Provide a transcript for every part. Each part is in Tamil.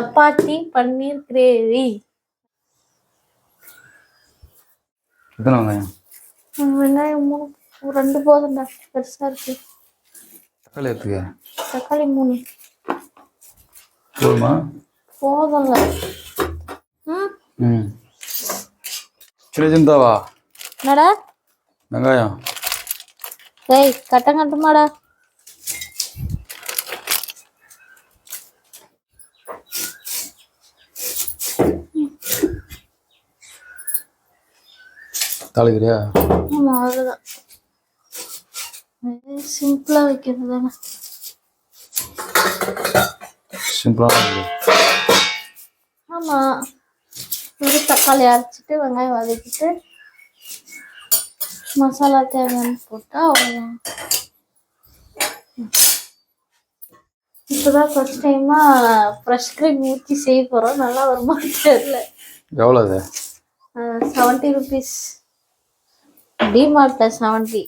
சப்பாத்தி பன்னீர் கிரேவி. எத்தனை வெங்காயம்? வெங்காயம் 3, 2 போதும்டா, பெருசா இருக்கு. தக்காளி எடுத்துக்க. தக்காளி 3 போதுமா? போதும்ல. சின்ன சின்னதாவா? என்னடா வெங்காயம்? டேய் கட்டமாடா. தாளிக்கிறியா? ஆமா அவ்வளோதான். சிம்பிளா வைக்கிறது தானே. சிம்பிளா. ஆமா, ஒரு தக்காளி அரைச்சிட்டு வெங்காயம் வதக்கிட்டு மசாலா தேவையான போட்டா அவ்வளோதான். இப்போதான் ஃபர்ஸ்ட் டைமா ஃப்ரெஷ் க்ரீம் ஊற்றி செய்ய போகிறோம். நல்லா வருமா தெரியல. எவ்வளோ அது? 70 rupees. டிமார்ட்ல 70.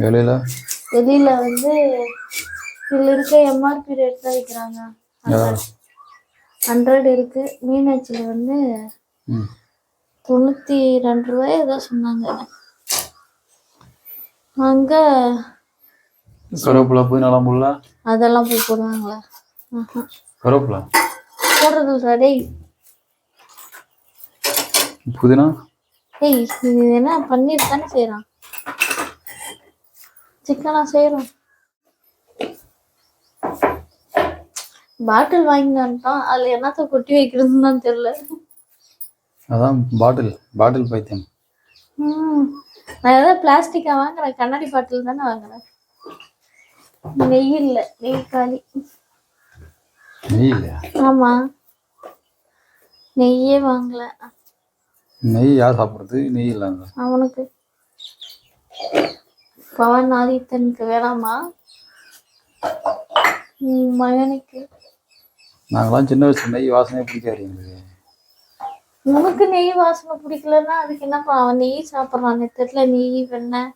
வெளியில வந்து இதில் இருக்க எம்ஆர்பி ரேட் தான் விற்கிறாங்க. 100 இருக்கு. மீனாட்சியில் வந்து 92 ரூபாய் ஏதோ சொன்னாங்க. அங்க கருவேப்பிலை புதினா போடல? அதெல்லாம் போய் போடுவாங்களா? கருவேப்பிலை போடுறது ரெடி. புதினா ஏய் இது என்ன பன்னீர் தானே செய்யறான், சிக்கனா செய்யறோம். பாட்டில் வாங்கினான்ட்டான், அதுல என்னத்த கொட்டி வைக்கிறதுன்னு தான் தெரியல. அதான் பாட்டில் பைத்தியம். நான் ஏதாவது பிளாஸ்டிக்கா வாங்குறேன், கண்ணாடி பாட்டில் தானே வாங்குறேன். நெய் இல்ல, நெய் காலி. நெய் இல்லையா? ஆமா, நெய்யே வாங்கல. நெய் யார் சாப்பிடுறது? நெய் இல்லாங்க அவனுக்கு. பவன் ஆதித்தனுக்கு வேணாமா? மகனுக்கு. நாங்களாம் சின்ன வயசுல நெய் வாசனையே பிடிக்காது எங்களுக்கு. உனக்கு நெய் வாசனை பிடிக்கலன்னா அதுக்கு என்னப்பா? அவன் நெய் சாப்பிட்றான், நெத்தத்துல நெய் வெண்ணெய்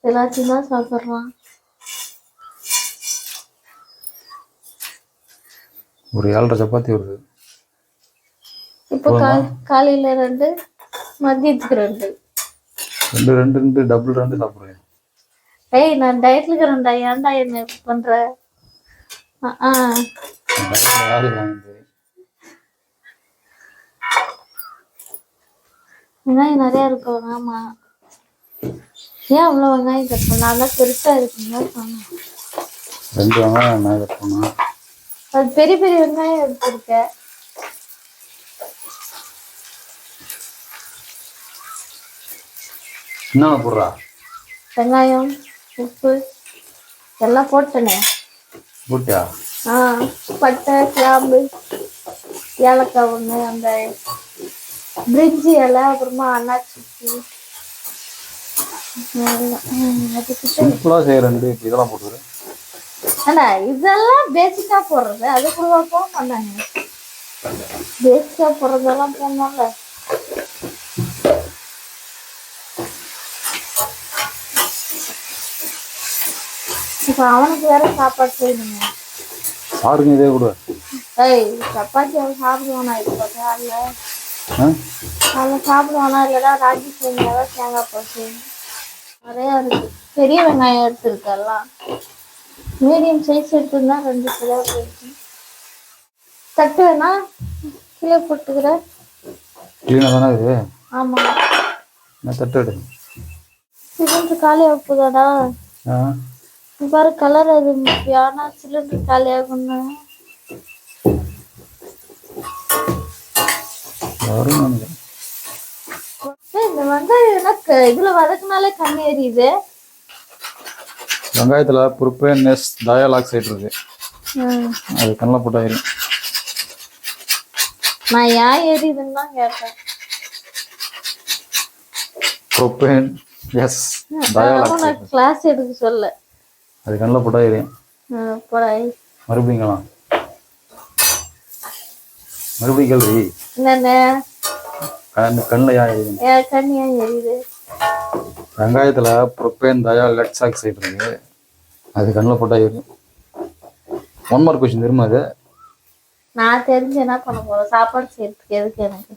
எல்லாத்தையும் தான் சாப்பிட்றான். ஒரு 7.5 சப்பாத்தி வருது. இப்போ காலையில 2, மதியத்துக்கு 2. 2 டபுள் 2 சாப்பிடுறேன். ஏய் நான் டயட்ல இருக்கிறேன்டா, ஏன்டா என்ன பண்ற? வெங்காயம் நிறைய இருக்கும். ஆமா, ஏன் அவ்வளோ வெங்காயம் கட் பண்ண? அதான் பெருசா இருக்குங்க சொன்னேன். 2 வெங்காயம் நான் கட் பண்ணா. அது பெரிய பெரிய வெங்காயம் எடுத்துருக்க. என்ன போடுறா? வெங்காயம், உப்பு எல்லாம் போட்டனே. போட்டியா? பட்டை, கிராம்பு, ஏலக்காய் 1, அந்த பிரிஞ்சி இலை, அப்புறமா அன்னாச்சி பூ. சிம்பிளா செய்யறேன். இதெல்லாம் போட்டுரு. ஆனா இதெல்லாம் பேசிக்கா போடுறது, அது கூட போக மாட்டாங்க. பேசிக்கா போடுறதெல்லாம் போடணும்ல. இப்ப அவனுக்கு வேற சாப்பாடு செய்யணுங்க. சாருங்க இதே கூட. ஏய் சப்பாத்தி அவன் சாப்பிடுவானா? இப்போ அதில் சாப்பிடுவானா? இல்லைடா ராகி சேமியாவா தேங்காய் பால் செய்யணும். நிறையா இருக்கு. பெரிய வெங்காயம் எடுத்துருக்கெல்லாம். மீடியம் சைஸ் எடுத்துருந்தா 2 கிலோ போயிருக்கு. தட்டு வேணா கிலோ போட்டுக்கிற. கிளீனா தானே இது? ஆமா, நான் தட்டு எடு. சிலிண்டர் காலி ஆகுதாடா? பாரு கலர். அது வேணா, சிலிண்டர் காலி ஆகும்னு. இந்த வெங்காயம் எனக்கு இதுல வதக்குனாலே கண்ணு எரியுது. வெங்காயத்துல புரோப்பேனஸ் டயால் ஆக்சைடு இருக்கு, அது கண்ணில் போட்டாயிரும். நான் ஏன் எரியுதுன்னு தான் கேட்டேன். புரோப்பேன் எஸ் டயால் ஆக்சைடு கிளாஸ் எடுக்க சொல்ல, அது கண்ணில் போட்டாயிரும். மறுபடியும் கேள்வி என்னென்ன கண்ணில் ஏன் எரியுது? வெங்காயத்துல புரோப்பேன் டயால் ஆக்சைடு இருக்கு, அது கண்ணில் போட்டாயிரும். 1 மார்க் கொஸ்டின் தெரியுமா அது? நான் தெரிஞ்சு என்ன பண்ண போறேன்? சாப்பாடு செய்யறதுக்கு எதுக்கு எனக்கு?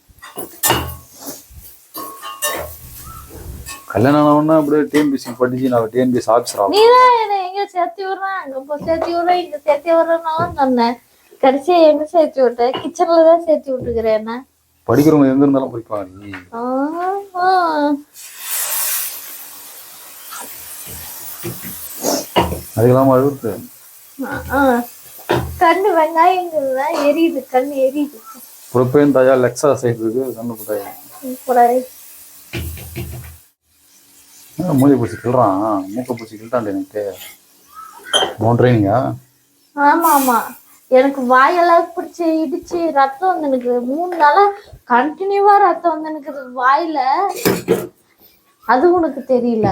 கல்யாணம் ஆனவொன்னா அப்படியே டிஎன்பிசி படிச்சு நான் டிஎன்பிசி ஆஃபீஸர் ஆகும். நீதான் என்ன எங்க சேர்த்தி விடுறேன், அங்க போ சேர்த்தி விடுறேன், இங்க சேர்த்தி விடுறேன்னாலும் சொன்னேன். கடைசியா எங்க சேர்த்தி விட்ட? கிச்சன்ல தான் சேர்த்தி விட்டுக்கிறேன். என்ன படிக்கிறவங்க எங்க இருந்தாலும் படிப்பாங்க. நீ அதுக்கெல்லாம் அழுகுறது. கண்ணு வெங்காயங்கிறதா எரியுது, கண்ணு எரியுது. புறப்பேன் தாயா லெக்ஸா செய்யறதுக்கு கண்ணு போட்டாயா மூளை பூச்சி கிள்றான், மூக்க பூச்சி கிள்ட்டான் எனக்கு. ட்ரைனிங்கா? ஆமா ஆமா, எனக்கு வாயெல்லாம் பிடிச்சி இடிச்சு ரத்தம் வந்து எனக்கு 3 நாளா கண்டினியூவா ரத்தம் வந்து எனக்கு வாயில. அது உனக்கு தெரியல?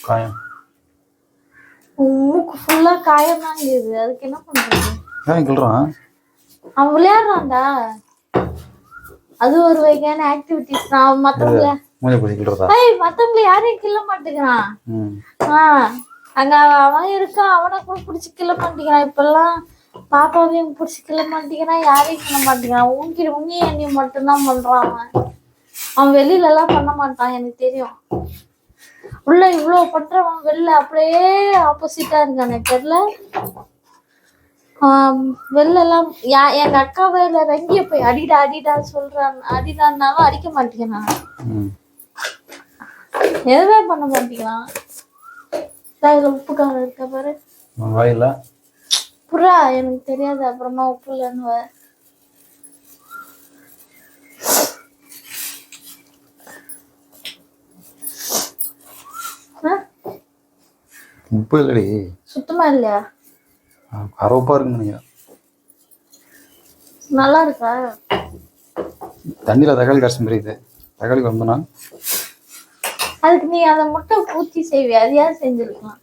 காயம் மூக்கு ஃபுல்லா காயம் தான் இருக்குது. அதுக்கு என்ன பண்றது? ஏன் கிள்றான்? அவன் விளையாடுறான்டா. அது ஒரு வகையான ஆக்டிவிட்டிஸ் தான். மத்தவங்கள மத்தவங்கள யாரையும் கிள்ள மாட்டேங்கிறான். அங்க அவன் இருக்கான், அவனை கூட பிடிச்சி கிள்ள மாட்டேங்கிறான். இப்பெல்லாம் பாப்பாவையும் பிடிச்சி கிள்ள மாட்டேங்கிறான், யாரையும் கிள்ள மாட்டேங்கிறான். உன்னையும் என்னையும் மட்டும்தான் பண்றான். அவன் வெளியில எல்லாம் பண்ண மாட்டான், எனக்கு தெரியும். உள்ள இவ்வளவு பண்றவன் வெளில அப்படியே ஆப்போசிட்டா இருக்கானே தெரியல. வெளில எல்லாம் எங்க அக்காவை இல்ல ரங்கிய போய் அடிடா அடிடா சொல்றான். அடிடான்னாலும் அடிக்க மாட்டேங்கிறான், எதுவுமே பண்ண மாட்டேங்கிறான். இதுல உப்பு காரம் இருக்க பாரு. புறா எனக்கு தெரியாது, அப்புறமா உப்பு இல்லைன்னு. உப்பு இல்லடி, சுத்தமா இல்லையா? கரவப்பா இருக்குங்க. நல்லா இருக்கா? தண்ணியில தக்காளி கரைச்சி மாதிரி இது. தக்காளி வந்தனா அதுக்கு நீ அதை முட்டை ஊத்தி செய்வியா? அதையா செஞ்சிருக்கலாம்.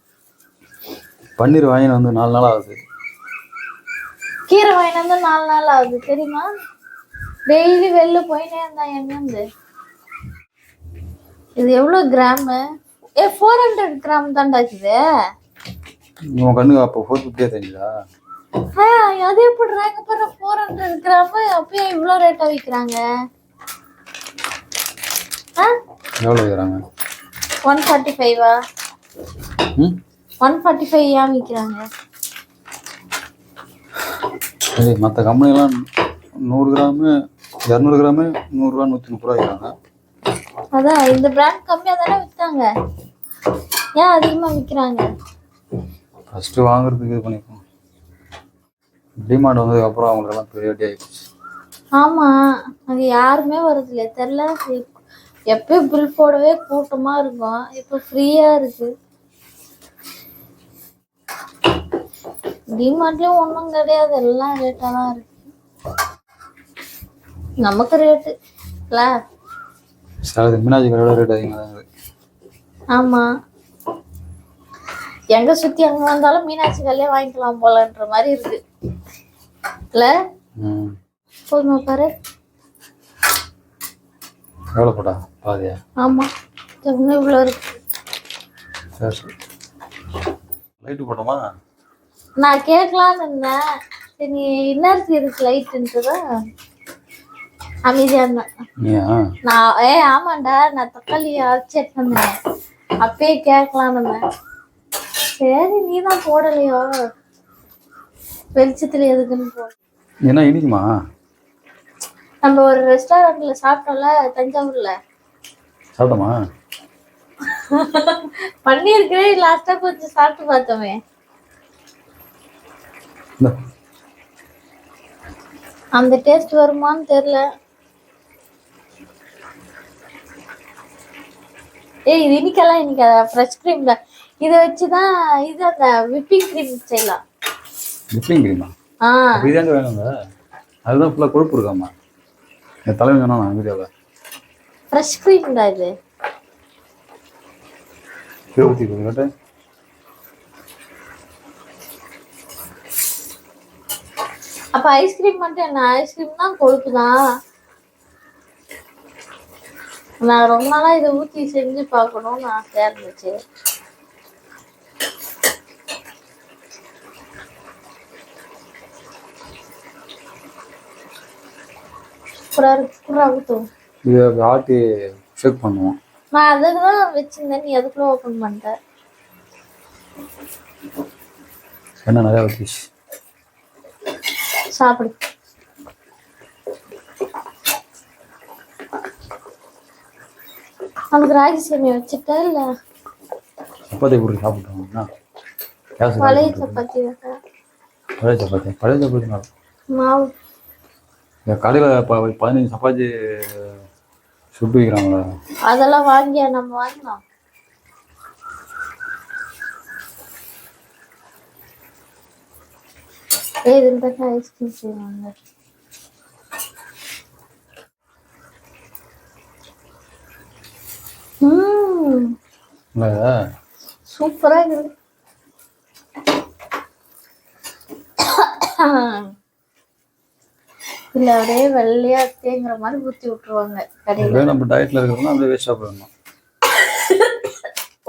பன்னீர் வாங்கின வந்து 4 நாள் ஆகுது. கீரை வாங்கின வந்து 4 நாள் ஆகுது தெரியுமா? டெய்லி வெளில போயினே இருந்தா எங்க. இது எவ்வளவு கிராமு? 400 கிராம் தான்டா இருக்குது. உன் கண்ணுக்கு அப்போ 450 தெரியுதா? அது எப்படி ராங்க பாரு, 400 கிராம் அப்பயே இவ்வளோ ரேட்டா விற்கிறாங்க. எவ்வளோ விற்கிறாங்க? 145. 145 ஏன் விற்கிறாங்க? சரி, மற்ற கம்பெனிலாம் 100 கிராமு 200 கிராமு 100 ரூபா 130 ரூபா விற்கிறாங்க. அதான் இந்த பிராண்ட் கம்மியாக தானே விற்றாங்க, ஏன் அதிகமாக விற்கிறாங்க? ஃபஸ்ட்டு வாங்குறதுக்கு இது பண்ணிப்போம். டிமாண்ட் வந்ததுக்கப்புறம் அவங்களுக்கெல்லாம் பெரிய அடி ஆகிடுச்சு. ஆமாம், அங்கே யாருமே வரதில்லை தெரில. எப்பயும் பில் போடவே கூட்டமாக இருக்கும், இப்போ ஃப்ரீயாக இருக்கு. டிமார்ட்லேயும் ஒன்றும் கிடையாது, எல்லாம் ரேட்டாக தான் இருக்கு. நமக்கு ரேட்டு இல்லை, சார் மீனாட்சி கடையோட ரேட் அதிகமாக தான் இருக்குது. ஆமாம், எங்கே சுற்றி அங்கே வந்தாலும் மீனாட்சி கல்லே வாங்கிக்கலாம் போலன்ற மாதிரி இருக்கு இல்லை? போதுமா பாரு. எவ்வளோ போட்டா பாதியா? ஆமாம், இவ்வளோ இருக்கு. சரி சரி, லைட்டு போட்டோமா? நான் கேட்கலான்னு இருந்தேன், சரி நீ இன்னர்சி இருக்கு லைட்டுன்ட்டுதான் அமைதியாக இருந்தேன். நான் ஆமாண்டா, நான் தக்காளி அரைச்சி எடுத்துருந்தேன், அப்பயே கேட்கலான்னு. சரி நீ தான் போடலையோ, வெளிச்சத்துல எதுக்குன்னு போ. என்ன இனிக்குமா? நம்ம ஒரு ரெஸ்டாரண்ட்ல சாப்பிட்டோம்ல தஞ்சாவூர்ல, சாப்பிட்டோமா? பண்ணிருக்கிறேன், லாஸ்டா கொஞ்சம் சாப்பிட்டு பார்த்தோமே. அந்த டேஸ்ட் வருமான்னு தெரியல. இது இனிக்கலாம் இனிக்காத, ஃப்ரெஷ் கிரீம்ல இதை வச்சுதான் இது அந்த விப்பிங் கிரீம் செய்யலாம். விப்பிங் கிரீமா? இதாங்க வேணுங்க, அதுதான் ஃபுல்லாக கொழுப்பு இருக்காமா. என் தலைமை வேணும் நான் வீடியோவில். ஃப்ரெஷ் கிரீம் தான் இது. ஊற்றி கொடுங்க. அப்போ ஐஸ்கிரீம் மட்டும் என்ன? ஐஸ்கிரீம் தான் கொழுப்பு தான். நான் ரொம்ப நாளா இதை ஊற்றி செஞ்சு பார்க்கணும்னு ஆசையா இருந்துச்சு. ஊத்துவோம். இதை ஆட்டி ஷேக் பண்ணுவோம். நான் அதுக்கு தான் வச்சிருந்தேன், நீ அதுக்குள்ள ஓப்பன் பண்ணிட்ட. என்ன நிறையா ஊற்றிச்சு. சாப்பிடு. அவனுக்கு ராகி சேமியா வச்சுட்டா இல்ல சப்பாத்தி போட்டு சாப்பிட்டோம். பழைய சப்பாத்தி பழைய சப்பாத்தி மாவு கடையில் 15 சப்பாத்தி சுட்டு வைக்கிறாங்களா? அதெல்லாம் வாங்கியா நம்ம வாங்கினோம். இதுல ஐஸ்கிரீம் செய்வாங்க. சூப்பரா இருக்கு. இல்ல அப்படியே வெள்ளையா தேங்கிற மாதிரி ஊத்தி விட்டுருவாங்க கடையில. நம்ம டயட்ல இருக்கிறோம், அப்படியே வேஸ்டா போயிடணும்.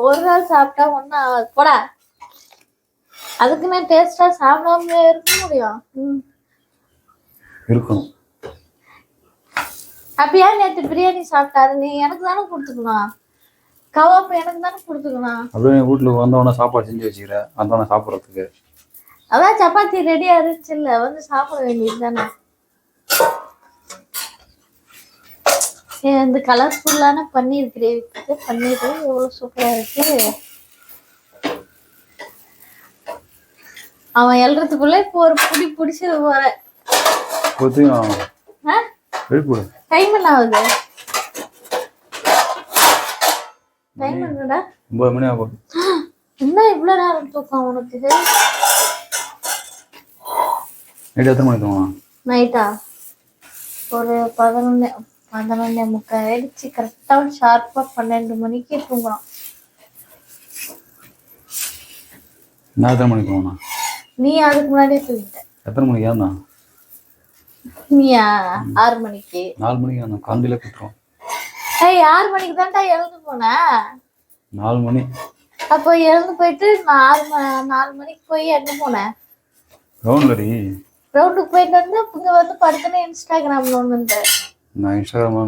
ஒரு நாள் சாப்பிட்டா ஒண்ணு போடா. அதுக்குன்னு டேஸ்டா சாப்பிடாம இருக்க முடியும்? இருக்கணும். அப்படியா நேற்று பிரியாணி சாப்பிட்டாரு, நீ எனக்கு தானே கொடுத்துக்கணும். கவாப்பு எனக்கு தானே கொடுத்துக்கணும். அப்படியே வீட்டுல வந்தவொடனே சாப்பாடு செஞ்சு வச்சுக்கிறேன், வந்தவொடனே சாப்பிட்றதுக்கு. அதான் சப்பாத்தி ரெடியா இருந்துச்சு, இல்ல வந்து சாப்பிட வேண்டியது தானே. இந்த கலர்ஃபுல்லான பன்னீர் கிரேவி, பன்னீர் எவ்வளவு சூப்பரா இருக்கு. அவன் எழுறதுக்குள்ள இப்போ ஒரு புடி பிடிச்சி போற. டைம் என்ன ஆகுது? டைம் என்னடா? 9 மணி ஆகும். என்ன இவ்வளவு நேரம் தூக்கம் உனக்கு? நைட் எத்தனை மணிக்கு தூங்கலாம்? நைட்டா ஒரு 11:30 ஆயிடுச்சு. கரெக்டா ஷார்ப்பா 12 மணிக்கு தூங்குறோம். நான் எத்தனை மணிக்கு தூங்கணும்? நீ அதுக்கு முன்னாடியே தூங்கிட்ட. எத்தனை மணிக்கு ஏன்னா? நீயா 6 மணிக்கு. 4 மணிக்கு ஏன்னா காந்தியில குத்துறோம். 6 மணிக்கு தான்டா எழுந்து போனேன். 4 மணி. அப்போ எழுந்து போயிட்டு 4 மணிக்கு போய் எங்க போனேன்? ரவுண்டுக்கு போயிட்டு வந்து இங்க வந்து படுத்துன்னு இன்ஸ்டாகிராம்ல ஒண்ணு. நான் இன்ஸ்டாகிராம்ல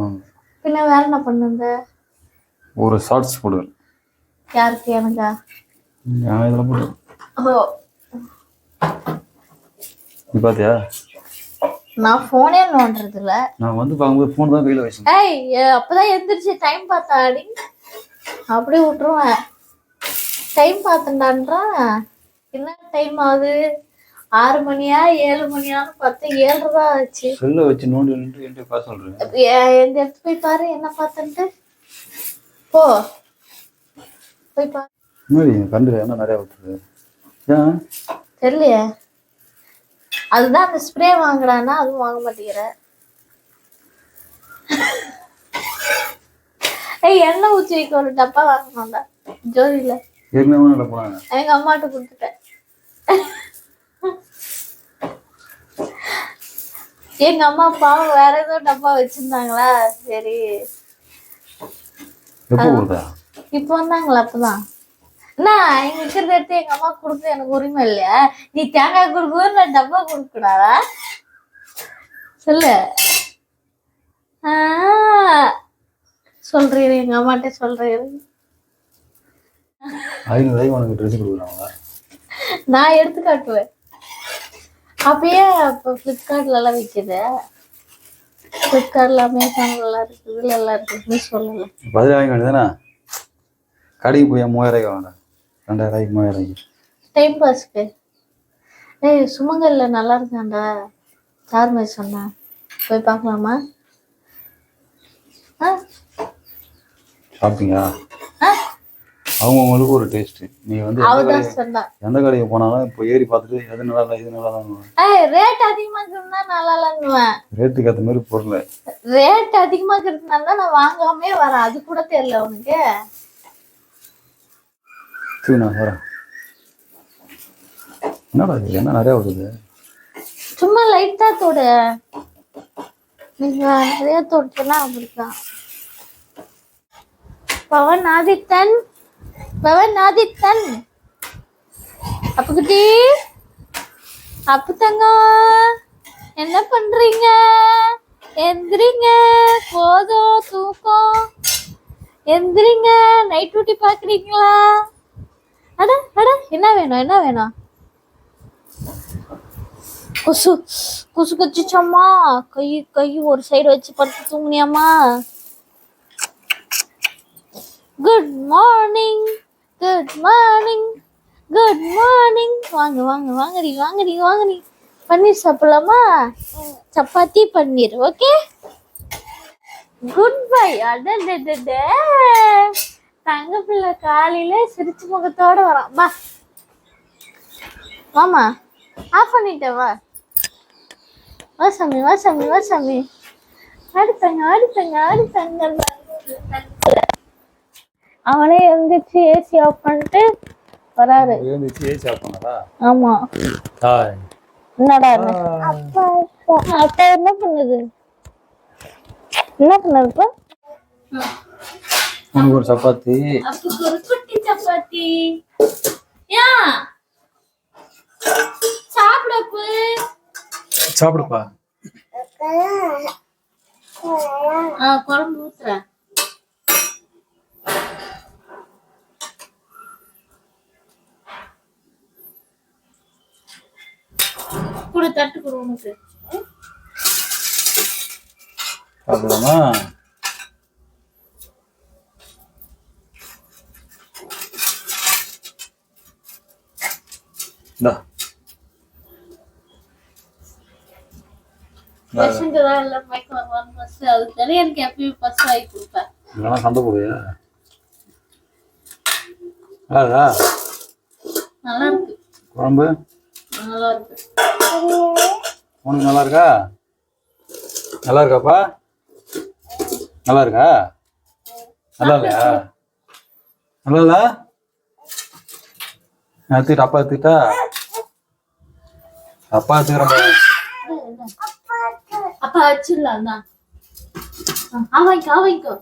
பின்ன வேற என்ன பண்ணுங்க? ஒரு ஷார்ட்ஸ் போடுவேன். யாருக்கு? எனக்கா? நான் இதெல்லாம் போடுவேன். ஓ, நீ பாத்தியா? நான் போனே நோண்டுறது இல்ல. நான் வந்து பாக்கும்போது போன் தான் கையில வச்சேன். அப்பதான் எந்திரிச்சு டைம் பார்த்தாடி அப்படியே விட்டுருவேன். டைம் பார்த்தேன்டான்றா. என்ன டைம் ஆகுது? 6 மணியா 7 மணியான்னு பார்த்தா 7:30 தான் ஆச்சு. செல்ல வச்சு நோண்டி என்கிட்ட பார்த்து சொல்றேன். எந்த இடத்து போய் பாரு என்ன பார்த்தன்ட்டு. போ போய் பாரு. கண்டு என்ன நிறைய ஊத்துது. ஏன் தெரியலையே. அதுதான் அந்த ஸ்ப்ரே வாங்கடான்னா அதுவும் வாங்க மாட்டேங்கிற. எண்ணெய் ஊற்றி வைக்க ஒரு டப்பா வாங்கணும்டா ஜோதியில. எங்க அம்மாட்ட கொடுத்துட்டேன். எங்க அம்மா பாவம் வேற ஏதோ டப்பா வச்சிருந்தாங்களா, சரி இப்ப வந்தாங்களா அப்பதான். என்ன இங்க இருக்கிறத எடுத்து எங்க அம்மா கொடுத்து எனக்கு உரிமை இல்லையா? நீ தேங்காய் கொடுக்கும்போது நான் டப்பா கொடுக்கூடாதா? சொல்லு. சொல்றீரு எங்க அம்மாட்ட சொல்றீரு. நான் எடுத்து காட்டுவேன். அப்பயே இப்போ ஃப்ளிப்கார்ட்ல எல்லாம் விற்குது. ஃப்ளிப்கார்ட்ல அமேசான்ல எல்லாம் இருக்கு, இதுல எல்லாம் இருக்கு. சொல்லல பதில் வாங்கி வேண்டியதானே. கடைக்கு போய் 3000 வாங்க, 2000 3000. டைம் பாஸ்க்கு. சுமங்கல்ல நல்லா இருக்காண்டா. யார் மாதிரி சொன்னா? போய் பார்க்கலாமா? சாப்பிட்டீங்க? அவங்களுக்கு ஒரு டேஸ்ட். நீ வந்து எந்த கடைக்கு போனாலும் இப்போ ஏறி பார்த்துட்டு எது நல்லா இல்லை இது நல்லா தான். ரேட் அதிகமா இருந்தா நல்லா இல்லைன்னுவேன். ரேட்டுக்கு ஏற்ற மாதிரி பொருள். ரேட் அதிகமா இருக்கிறதுனால தான் நான் வாங்காமே வரேன். அது கூட தெரியல உனக்கு. சரி நான் வரேன். என்னடா இது என்ன நிறைய வருது? சும்மா லைட்டா தோடு. நீங்க நிறைய தோடுனா அப்படிதான். பவன் ஆதித்தன், பவன் ஆதித்தன். அப்புக்குட்டி, அப்பு தங்கம் என்ன பண்றீங்க? எந்திரிங்க, போதும் தூக்கம். எந்திரிங்க, நைட் டியூட்டி பாக்குறீங்களா? அட அட, என்ன வேணும் என்ன வேணும்? கொசு கொசு கச்சிச்சம்மா. கை கை ஒரு சைடு வச்சு படுத்து தூங்குனியாம்மா? Good morning, good morning, good morning. வாங்க வாங்க வாங்கடி வாங்கடி வாங்கடி. பன்னீர் சாப்பிடலாமா? Chapati paneer. Okay, good bye. அடடடட, தங்க பிள்ளை காலையில சிரிச்சு முகத்தோட வரான். வா வாமா, ஆஃப் பண்ணிட்டேன். வா வா சாமி, வா சாமி, வா சாமி. ஆடித்தாங்க ஆடித்தாங்க ஆடித்தாங்க. அவனே எழுந்திரிச்சு ஏசி ஆஃப் பண்ணிட்டு வராரு. ஏசி ஆஃப் பண்ணாரா? ஆமா. என்னடா அப்பா என்ன பண்ணுது? என்ன பண்ணுது இப்போ? உனக்கு ஒரு சப்பாத்தி. அப்புக்கு ஒரு குட்டி சப்பாத்தி. யா சாப்பிடப்பு. சாப்பிடுப்பா. குழம்பு ஊத்துறேன். கூட தட்டு கொடு உனக்கு. சாப்பிடலாமா? இந்தா. பேஷண்ட் தான் இல்லை, மயக்கம் வருவான்னு ஃபர்ஸ்ட் அதுக்கு தானே எனக்கு எப்பயும் ஃபர்ஸ்ட் வாங்கி கொடுப்பேன். இதெல்லாம் சண்டை போடுவியா? அழகா நல்லா இருக்கு குழம்பு. நல்லா இருக்கு. உனக்கு நல்லா இருக்கா? நல்லா இருக்காப்பா? நல்லா இருக்கா? நல்லா இல்லையா? நல்லா இல்ல? எடுத்துக்கிட்ட அப்பா எடுத்துக்கிட்டா? அப்பா எடுத்துக்கிறேன். அப்பா வச்சிடலாம் தான். வாங்கிக்கோ வாங்கிக்கோ.